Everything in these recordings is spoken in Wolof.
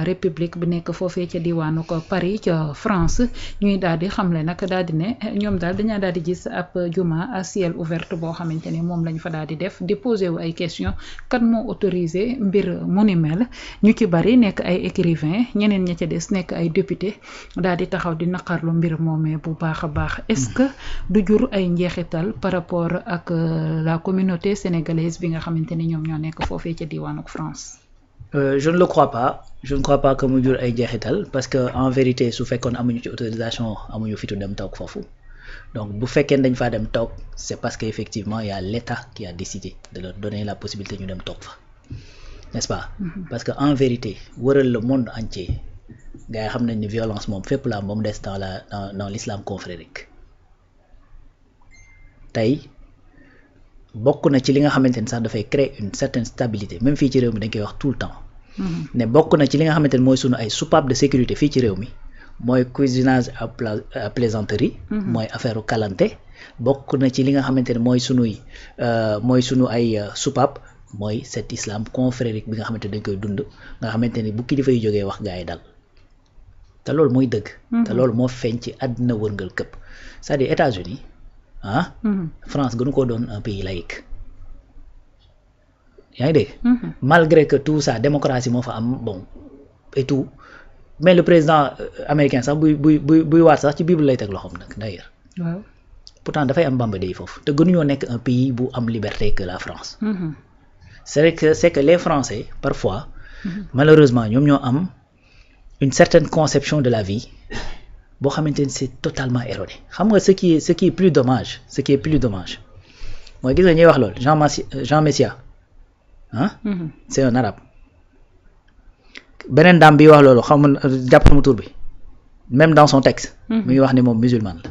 République bi nekk foofee ca diwaanu ko Paris ca France ñuy daal di xamle nag daal di ne ñoom daal dañaa daal di gis ab juma à ciel ouvert boo xamante ni moom lañ fa daal di def di posé wu ay question kan moo autorisé mbir mu ni mel ñu ci bari nekk ay écrivain ñeneen ña ca des nekk ay député daal di taxaw di naqarlu mbir moomee bu baax a baax est-ce que du jur ay njeexital par rapport ak la communauté sénégalaise bi nga xamante ni ñoom ñoo nekk foofee ca diwaanu France. Je ne le crois pas. Je ne crois pas que mu jur ay jeexital parce que en vérité su fekkoon amuñu ci autorisation amuñu fitu dem toog foofu donc bu fekkee dañ faa dem toog c'est parce que effectivement il y a l'État qui a décidé de leur donner la possibilité ñu dem toog fa n'est-ce pas. Parce que en vérité wëral le monde entier gars yi xam nañ ni violence moom fépp la moom des dans l'islam confrérique tey bokk na ci li nga xamante ni sax dafay créer une certaine stabilité même fii ci réew mi dañ koy wax tout le temps. ne bokk na ci li nga xamante ni mooy sunu ay soupape de sécurité fii ci réew mi mooy cousinage à plaisanterie. mooy affaire kalante bokk na ci li nga xamante ni mooy sunu ay soupape mooy cet islam confrérique bi nga xamante ni dañ koy dund nga xamante ni bu kilifa yi jógee wax gaa yi dal te loolu mooy dëgg. te loolu moo feeñ ci àddina wërngal këpp c'est-à-dire États-Unis France gënu ko doon un pays laïque yaa ngi dégg. Malgré que tout ça démocratie moo fa am bon et tout mais le président américain sax buy waat sax ci Bible lay teg loxoom nag d'ailleurs. waaw pourtant dafay am Bamba Day foofu te gënuñoo nekk un pays bu am liberté que la France. c'est que les Français parfois. malheureusement ñoom ñoo am une certaine conception de la vie. boo xamante ni c'est totalement erroné xam nga ce qui est plus dommage mooy gis nga ñuy wax loolu Jean Messia c'est un arabe beneen dame bi wax loolu xam nga jàpp sama tur bi même dans son texte mi ngi wax ni moom musulman la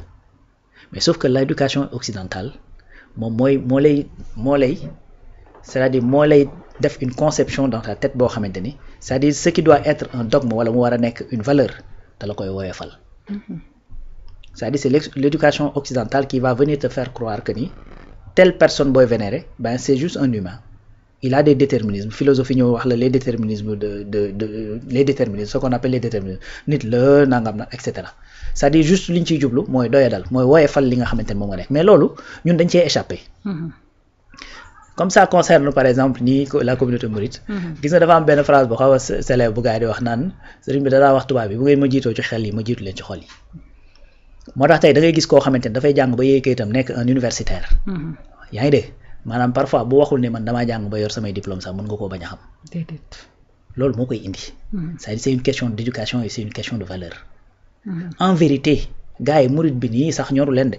mais sauf que l'éducation occidentale moom moo lay c'est-à-dire moo lay def une conception dans ta tête boo xamante ni c'est-à-dire ce qui doit être un dogme wala mu war a nekk une valeur te la koy woyofal. C'est-à-dire c'est l'éducation occidentale qui va venir te faire croire que ni telle personne booy vénérer ben c'est juste un humain il a des déterminismes philosophie ñoo wax la les déterminismes les déterminismes ce qu'on appelle les déterminismes nit la nangam na et cetera c'est-à-dire juste li ñu ciy jublu mooy doyadal mooy woyefal li nga xamante ne moom nga nekk mais loolu ñun dañ cee échappé. Comme ça concerne par exemple la communauté mouride. gis nga dafa am benn phrase boo xaw a célèbre bu gars yi di wax naan sëriñ bi danaa wax tubaab bi bu ngeen ma jiitoo ci xel yi ma jiitu leen ci xol yi. moo tax tey da ngay gis koo xamante ne dafay jàng ba yéey kayitam nekk un universitaire. yaa ngi dégg maanaam parfois bu waxul ne man damaa jàng ba yor samay diplôme sax mën nga koo bañ a xam. déedéet. loolu moo koy indi. c'est-à-dire c'est une question d'éducation et c'est une question de valeur. En vérité gars yi murid bi nii sax ñoru leen de.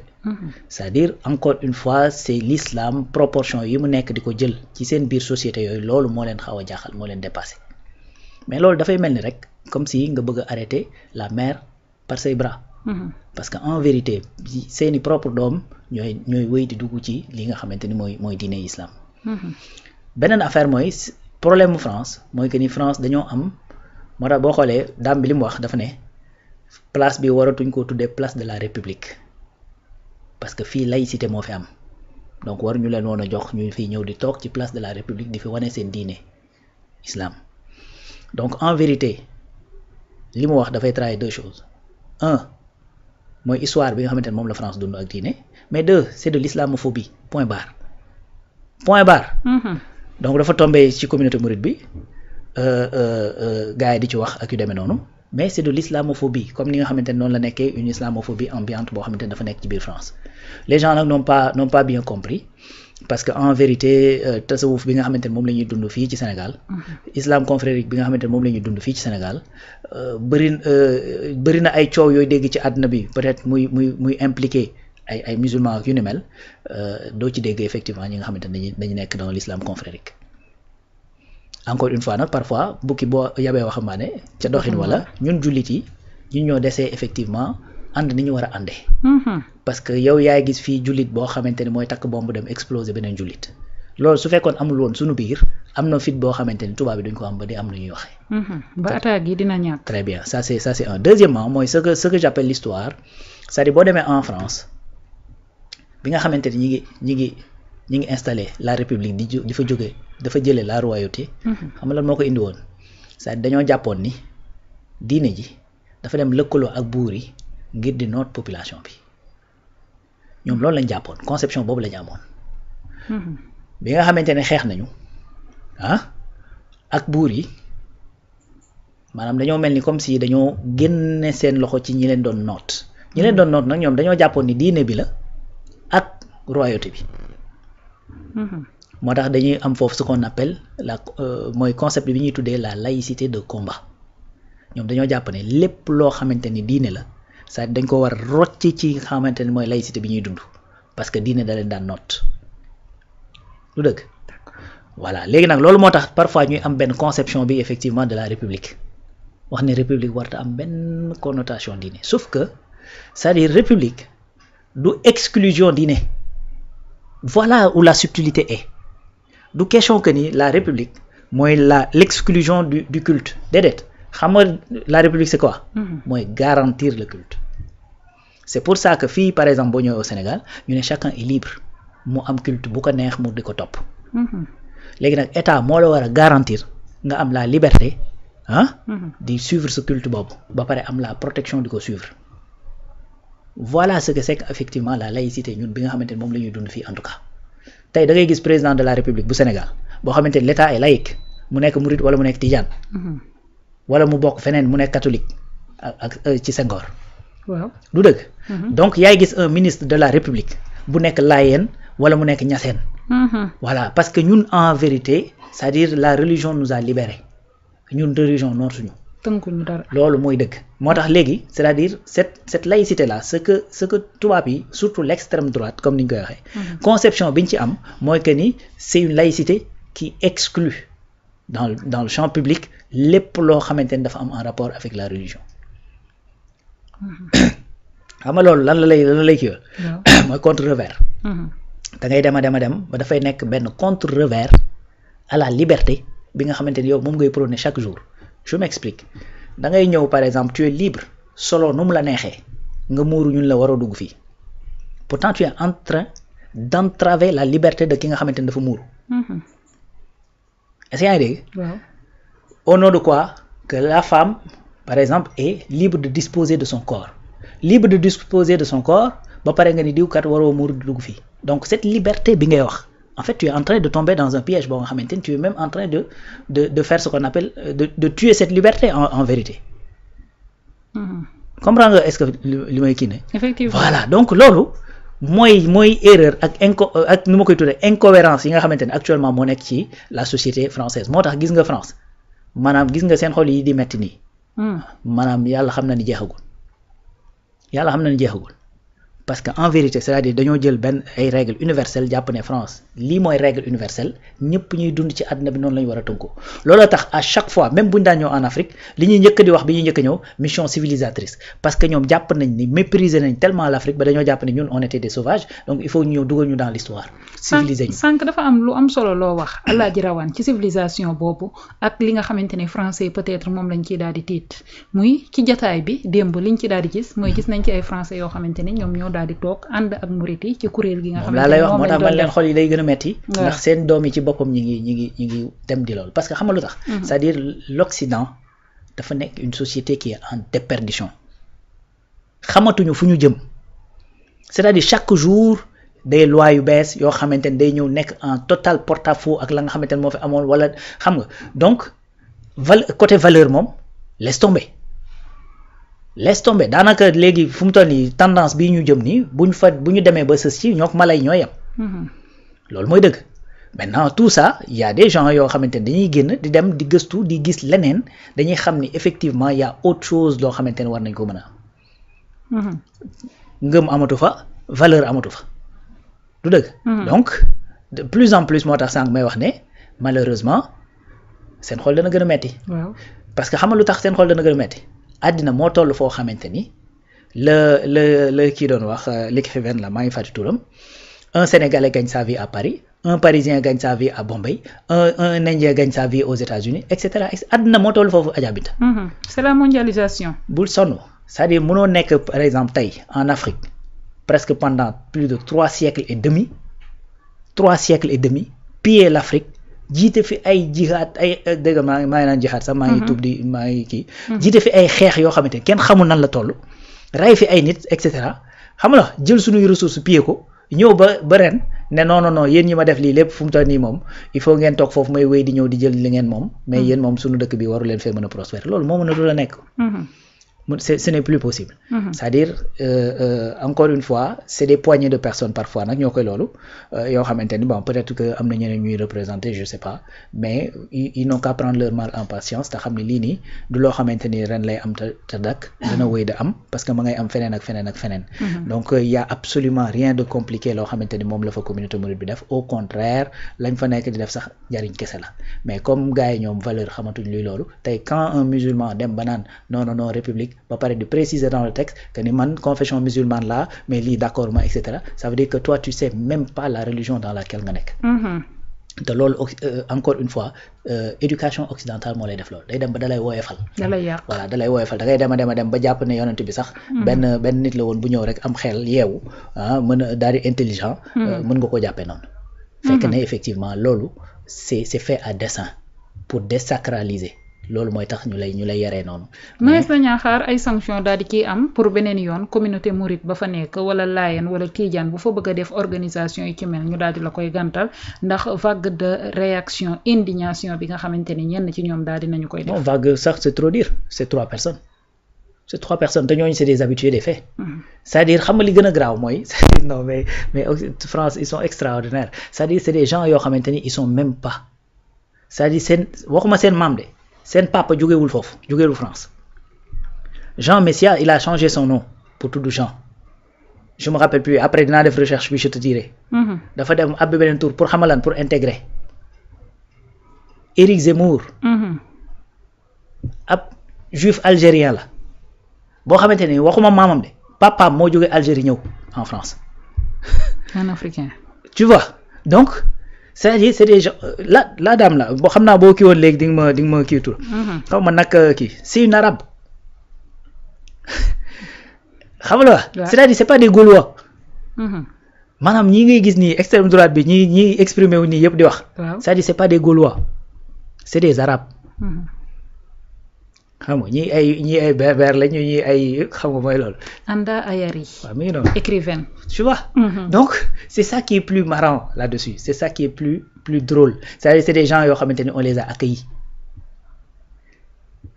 c'est-à-dire encore une fois c'est l'islam proportion yi mu nekk di ko jël ci seen biir société yooyu loolu moo leen xaw a jaaxal moo leen dépassé mais loolu dafay mel ni rek comme si nga bëgg a arrêter la mer par ses bras. Parce que en vérité seeni propre doom ñooy wéy di dugg ci li nga xamante ni mooy diine islam. beneen affaire mooy problème mu France mooy que ni France dañoo am moo tax boo xoolee daam bi li mu wax dafa ne place bi waratuñ koo tuddee place de la République parce que fii laïcité moo fi am donc war ñu leen woon a jox ñu fii ñëw di toog ci place de la République di fi wane seen diine islam donc en vérité li mu wax dafay trahir deux choses un mooy histoire bi nga xamante ne moom la France dund ak diine mais deux c'est de l'islamophobie point barre donc dafa tombé ci communauté mouride bi gars yi di ci wax ak yu demee noonu mais c'est de l'islamophobie comme ni nga xamante ne noonu la nekkee une islamophobie ambiante boo xamante ne dafa nekk ci biir France les gens nag n'ont pas bien compris parce que en vérité tasawuf bi nga xamante ne moom la ñuy dund fii ci Sénégal islam confrérique bi nga xamante ne moom la ñuy dund fii ci Sénégal bëri na ay coow yooyu dégg ci àdduna bi peut-être muy impliqué ay musulmans ak yu ni mel doo ci dégg effectivement ñi nga xamante ne dañu nekk dans l'islam confrérique encore une fois nag parfois bukki boo yabee waxambaane ca doxin wala ñun jullit yi ñun ñoo desee effectivement ànd ni ñu war a àndee. parce que yow yaay gis fii jullit boo xamante ni mooy takk bomb dem exploser beneen jullit loolu su fekkoon amul woon suñu biir am na fit boo xamante ni tubaab bi duñ ko am ba di am lu ñuy waxee. ba attaque yi dina ñàkk. très bien ça c'est un deuxièmement mooy ce que j'appelle l'histoire c'est-à-dire boo demee en France bi nga xamante ni ñi ngi installé la république dafa jëlee la royauté. xam nga lan moo ko indi woon c'est-à-dire dañoo jàppoon ni diine ji dafa dem lëkkaloo ak buur yi ngir di noot population bi ñoom loolu lañ jàppoon conception boobu lañu amoon bi nga xamante ne xeex nañu ak buur yi maanaam dañoo mel ni comme si dañoo génne seen loxo ci ñi leen doon noot ñi leen doon noot nag ñoom dañoo jàppoon ni diine bi la ak royauté bi moo tax dañuy am foofu ce qu'on appelle mooy concept bi ñuy tuddee la laïcité de combat ñoom dañoo jàpp ne lépp loo xamante ni diine la c'est-à-dire dañ ko war rocc ci nga xamante ni mooy laïcité bi ñuy dund parce que diine da leen daan noot lu dëgg voilà léegi nag loolu moo tax parfois ñuy am benn conception bi effectivement de la république wax ne république warta am benn connotation diine sauf que c'est-à-dire république du exclusion diine voilà où la subtilité est du question que ni la république mooy l'exclusion du culte déedéet xam nga la république c'est quoi mooy garantir le culte c'est pour ça que fii par exemple boo ñëwee au Sénégal ñu ne chacun est libre mu am culte bu ko neex mu di ko topp léegi nag état moo la war a garantir nga am la liberté di suivre ce culte boobu ba pare am la protection di ko suivre voilà ce que c'est effectivement la laïcité ñun bi nga xamante ne moom la ñuy dund fii en tout cas tey da ngay gis président de la République bu Sénégal boo xamante ne l'état est laïque mu nekk murit wala mu nekk tijaan wala mu bokk feneen mu nekk catholique ak ci Senghor waaw du dëgg donc yaay gis un ministre de la République bu nekk laayeen wala mu nekk ñaseen voilà parce que ñun en vérité c'est-à-dire la religion nous a libérés ñun religion nootuñu tënkuñu dara loolu mooy dëgg moo tax léegi c'est-à-dire cette laïcité là ce que tubaab yi surtout l'extrême droite comme ni ñu koy waxee conception bi ñu ci am mooy que ni c'est une laïcité qui exclut dans le champ public lépp loo xamante ni dafa am en rapport avec la religion xam nga loolu lan la lay kii mooy contre-revers da ngay dem ba dafay nekk benn contre-revers à la liberté bi nga xamante ni yow moom ngay prôner chaque jour je m'explique da ngay ñëw par exemple tu es libre solo nu mu la neexee nga muuru ñun la war a dugg fii pourtant tu es en train d'entraver la liberté de ki nga xamante ni dafa muuru est-ce que yaa ngi dégg au nom de quoi que la femme par exemple est libre de disposer de son corps ba pare nga ni diw kat waroo muuru di dugg fii donc cette liberté bi ngay wax en fait tu es en train de tomber dans un piège boo nga xamante ni tu es même en train de faire ce qu'on appelle de tuer cette liberté en vérité comprends nga est-ce que li may kii ne effectivement voilà donc loolu mooy erreur ak nu ma koy tuddee incohérence yi nga xamante ne actuellement moo nekk ci la société française moo tax gis nga France maanaam gis nga seen xol yi di metti nii maanaam yàlla xam na ni jeexagul parce que en vérité c'est-à-dire dañoo jël benn ay règles universelles jàpp ne France lii mooy règle universelle ñëpp ñuy dund ci àdduna bi noonu la ñu war a tënkoo looloo tax à chaque fois même bu ñu daan ñëw en Afrique li ñuy njëkk di wax bi ñuy njëkk ñëw mission civilisatrice parce que ñoom jàpp nañ ni mépriser nañ tellement l'Afrique ba dañoo jàpp ne ñun on était des sauvages donc il faut ñu ñëw dugal ñu dans l'histoire civiliser ñu sànq dafa am lu am solo loo wax Alaaji Rawaan ci civilisation boobu ak li nga xamante ne français peut-être moom lañ ciy daal di tiit muy ci jataay bi démb liñ ci daal di gis mooy gis nañ ci ay français yoo xamante ne ñoom ñoo daal di toog ànd ak murit yi ci kuréel gi nga xamante ne moom laa lay wax moo tax man leen xol yi day gën a metti ndax seen doom yi ci boppam ñi ngi dem di loolu parce que xam nga lu tax c'est-à-dire l'Occident dafa nekk une société qui est en déperdition xamatuñu fu ñu jëm c'est-à-dire chaque jour des lois yu bees yoo xamante ne day ñëw nekk en total porte-à-faux ak la nga xamante ne moo fi amoon wala xam nga donc côté valeur moom laisse tomber daanaka léegi fu mu toll nii tendance bii ñu jëm nii bu ñu demee ba sës ci ñoo mala yi ñoo yem loolu mooy dëgg maintenant tout ça il y a des gens yoo xamante ne dañuy génn di dem di gëstu di gis leneen dañuy xam ni effectivement il y a autre chose loo xamante ne war nañ ko mën a am ngëm amatu fa valeur amatu fa du dëgg donc de plus en plus moo tax sànq may wax ne malheureusement seen xol dana gën a metti parce que xam nga lu tax seen xol dana gën a metti àddina moo toll foo xamante ni la kii doon wax l'écrivain la maa ngi fàttali turam un Sénégalais gagne sa vie à Paris un Parisien gagne sa vie à Bombay un Indien gagne sa vie aux États-Unis et cetera àddina moo toll foofu Adja Binta c'est la mondialisation bul sonn c'est-à-dire mënoo nekk par exemple tey en Afrique presque pendant plus de 3 siècles et demi piller l'Afrique jiite fi ay jihaad ay dégg nga maa ngi naan jihaad sax maa ngi tuub di maa ngi kii jiite fi ay xeex yoo xamante ni kenn xamul nan la toll rey fi ay nit et cetera xam nga jël suñuy ressources pillé ko ñëw ba ren ne non yéen ñi ma def lii lépp fu mu toll nii moom il faut ngeen toog foofu may wéy di ñëw di jël li ngeen moom mais yéen moom suñu dëkk bi waru leen fee mën a prospérer loolu moo mën a dul a nekk ce n'est plus possible c'est-à-dire encore une fois c'est des poignées de personnes parfois nag ñoo koy loolu yoo xamante ni bon peut-être que am na ñeneen ñuy représenter je sais pas mais ils n'ont qu'à prendre leur mal en patience te xam ne lii nii du loo xamante ni ren lay am te dakk dana wéy de am parce que ma ngay am feneen ak feneen ak feneen donc il y a absolument rien de compliqué loo xamante ni moom la fa communauté mouride bi def au contraire lañ fa nekk di def sax njariñ kese la mais comme gars yi ñoom valeur xamatuñ luy loolu tey quand un musulman dem ba naan non république ba pare de préciser dans le texte que ni man confession musulmane là mais lii d'accord ma et cetera ça veut dire que toi tu sais même pas la religion dans laquelle nga nekk te loolu encore une fois éducation occidentale moo lay def loolu day dem ba dalay woyefal voilà dalay woyefal da ngay dem ba jàpp ne yonent bi sax benn nit la woon bu ñëw rek am xel yeewu mën a daal di intelligent mën nga ko jàppee noonu fekk ne effectivement loolu c'est fait à dessein pour désacraliser loolu mooy tax ñu lay yaree noonu. mënees na ñaaxaar ay sanctions daal di ciy am pour beneen yoon communauté mouride ba fa nekk wala laayeen wala tiijaan bu fa bëgg a def organisation yi ci mel ñu daal di la koy gàntal ndax vague de réaction indignation bi nga xamante ni ñenn ci ñoom daal di nañu koy def. non vague sax c'est trop dire c'est 3 personnes te ñooñu c'est des habitués des faits. c'est-à-dire xam nga li gën a graaw mooy non mais France ils sont extraordinaires c'est-à-dire c'est des gens yoo xamante ni ils sont même pas c'est-à-dire seen waxuma seen maam de. seen papa jógewul foofu jógewul France Jean Messia il a changé son nom pour tudd Jean je me rappelle plus après dinaa def recherche bi je te dirai dafa dem abbi beneen tour pour xamalan pour intégrer Éric Zemmour ab juif algérien la boo xamante ni waxuma maamam de papaam moo jóge Algérie ñëw en France un africain tu vois donc c'est-à-dire c'est des gens la dame là boo xam naa boo kii woon léegi di nga ma kii tur xaw ma nag kii c'est une arabe xam nga c'est-à-dire c'est pas des Gaulois maanaam ñi ngay gis nii extrême droite bi ñi exprimer wu nii yëpp di wax c'est-à-dire c'est pas des Gaulois c'est des arabes xam nga ñii ay berbère la ñii ay xam nga mooy loolu. Anda Ayari. waaw mi ngi noonu écrivaine. tu vois. donc c'est ça qui est plus marrant là-dessus c'est ça qui est plus drôle c'est-à-dire c'est des gens yoo xamante ni on les a accueillis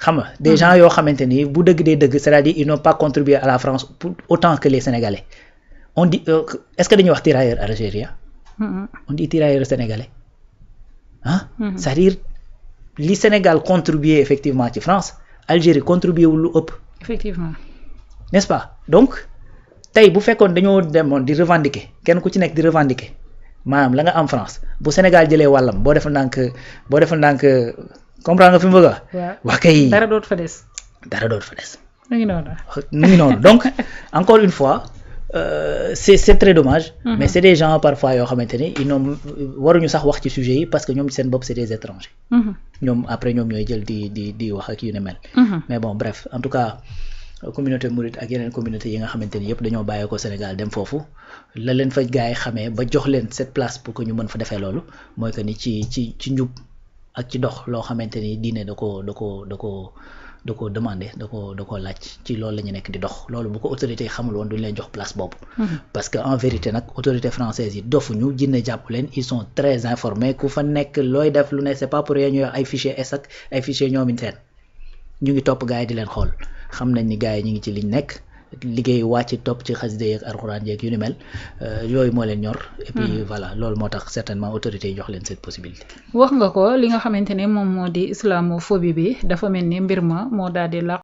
xam nga des gens yoo xamante ni bu dëgg dee dëgg c'est-à-dire ils n'ont pas contribué à la France autant que les Sénégalais on dit est-ce que dañuy wax tirailleurs algériens. on dit tirailleurs sénégalais c'est-à-dire li Sénégal contribué effectivement ci France. Algérie contribué wul lu ëpp. effectivement. n'est-ce pas donc tey bu fekkoon dañoo demoon di revendiquer kenn ku ci nekk di revendiquer maanaam la nga am France bu Sénégal jëlee wàllam boo defal ndànk comprendre nga fi mu bëgg a. waaw waa kay dara dootu fa des. mu ngi noonu donc encore une fois c'est très dommage. mais c'est des gens parfois yoo xamante ni ils n'ont waruñu sax wax ci sujet yi parce que ñoom ci seen bopp c'est des étrangers. ñoom après ñoom ñooy jël di wax ak yu ne mel. mais bon bref en tout cas communauté mouride ak yeneen communauté yi nga xamante ni yëpp dañoo bàyyeekoo Sénégal dem foofu la leen fa gars yi xamee ba jox leen cette place pour que ñu mën fa defee loolu mooy que ni ci njub ak ci dox loo xamante ni diine da ko demander da ko laaj ci loolu la ñu nekk di dox loolu bu ko autorité yi xamul woon duñ leen jox place boobu. parce que en vérité nag autorité française yi dofuñu jinne jàpp leen ils sont très informés ku fa nekk looy def lu ne c'est pas pour rien ñuy wax ay fichiers S ak ay fichiers ñoomin seen ñu ngi topp gars yi di leen xool xam nañ ni gars yi ñu ngi ci liñ nekk liggéey wàcc topp ci xasida yeeg alxuraan yeeg yu ni mel yooyu moo leen ñor. et puis voilà loolu moo tax certainement autorités yi jox leen cette possibilité. wax nga ko li nga xamante ne moom moo di islamophobie bi dafa mel ni mbir ma moo daal di